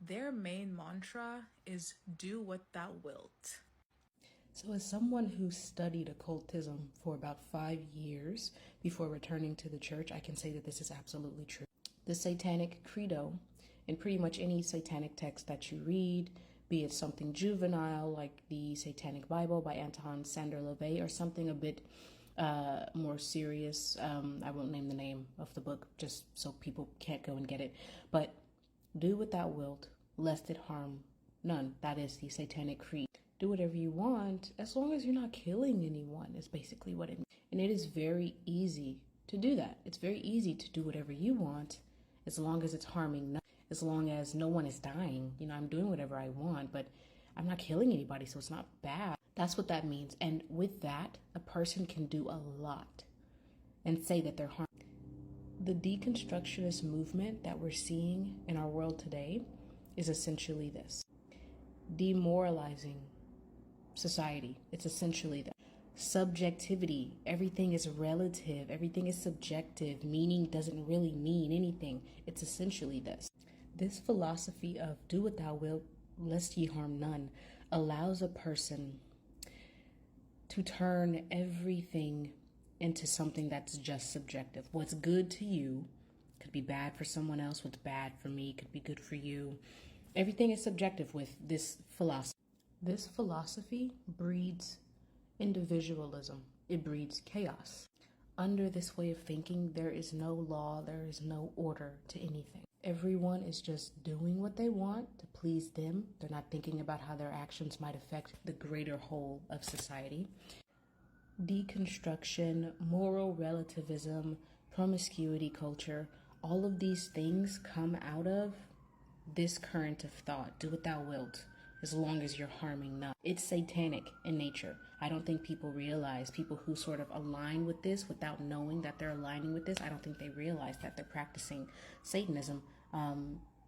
their main mantra is do what thou wilt. So as someone who studied occultism for about 5 years before returning to the church, I can say that this is absolutely true. The satanic credo, in pretty much any satanic text that you read, be it something juvenile like the Satanic Bible by Anton Sander LaVey, or something a bit more serious. I won't name the name of the book just so people can't go and get it. But do what thou wilt, lest it harm none. That is the Satanic Creed. Do whatever you want as long as you're not killing anyone, is basically what it means. And it is very easy to do that. It's very easy to do whatever you want as long as it's harming none, as long as no one is dying. You know, I'm doing whatever I want, but I'm not killing anybody, so it's not bad. That's what that means. And with that, a person can do a lot and say that they're harming. The deconstructionist movement that we're seeing in our world today is essentially this: demoralizing society. It's essentially that. Subjectivity. Everything is relative. Everything is subjective. Meaning doesn't really mean anything. It's essentially this. This philosophy of do what thou wilt, lest ye harm none, allows a person to turn everything into something that's just subjective. What's good to you could be bad for someone else. What's bad for me could be good for you. Everything is subjective with this philosophy. This philosophy breeds individualism. It breeds chaos. Under this way of thinking, there is no law, there is no order to anything. Everyone is just doing what they want to please them. They're not thinking about how their actions might affect the greater whole of society. Deconstruction, moral relativism, promiscuity culture, all of these things come out of this current of thought. Do what thou wilt, as long as you're harming none. It's satanic in nature. I don't think people realize, people who sort of align with this without knowing that they're aligning with this, I don't think they realize that they're practicing Satanism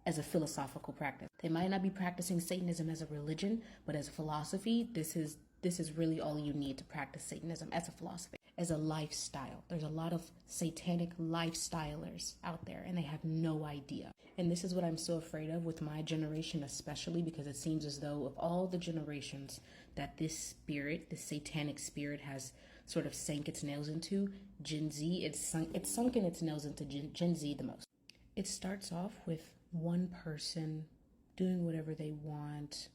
as a philosophical practice. They might not be practicing Satanism as a religion, but as a philosophy, this is really all you need to practice Satanism as a philosophy, as a lifestyle. There's a lot of satanic lifestylers out there, and they have no idea. And this is what I'm so afraid of with my generation, especially because it seems as though of all the generations that this spirit, this satanic spirit, has sort of sank its nails into, Gen Z, it's sunken its nails into Gen Z the most. It starts off with one person doing whatever they want,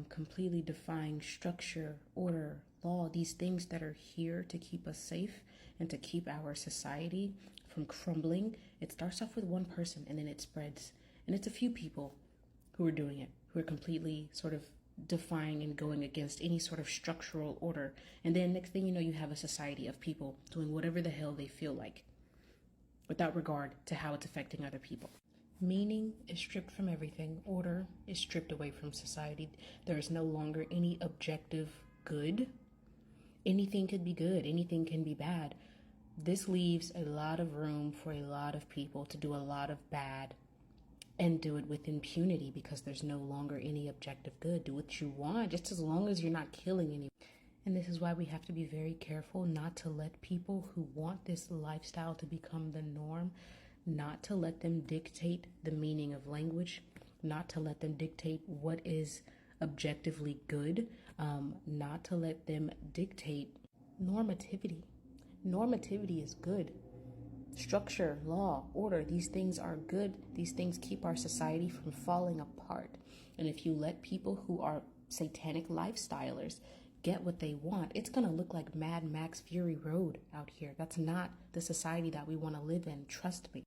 completely defying structure, order, law, these things that are here to keep us safe and to keep our society from crumbling. It starts off with one person and then it spreads. And it's a few people who are doing it, who are completely sort of defying and going against any sort of structural order. And then next thing you know, you have a society of people doing whatever the hell they feel like without regard to how it's affecting other people. Meaning is stripped from everything. Order is stripped away from society. There is no longer any objective good. Anything could be good. Anything can be bad. This leaves a lot of room for a lot of people to do a lot of bad and do it with impunity because there's no longer any objective good. Do what you want, just as long as you're not killing anyone. And this is why we have to be very careful not to let people who want this lifestyle to become the norm, not to let them dictate the meaning of language, not to let them dictate what is objectively good, not to let them dictate normativity. Normativity is good. Structure, law, order, these things are good. These things keep our society from falling apart. And if you let people who are satanic lifestylers get what they want, it's going to look like Mad Max Fury Road out here. That's not the society that we want to live in. Trust me.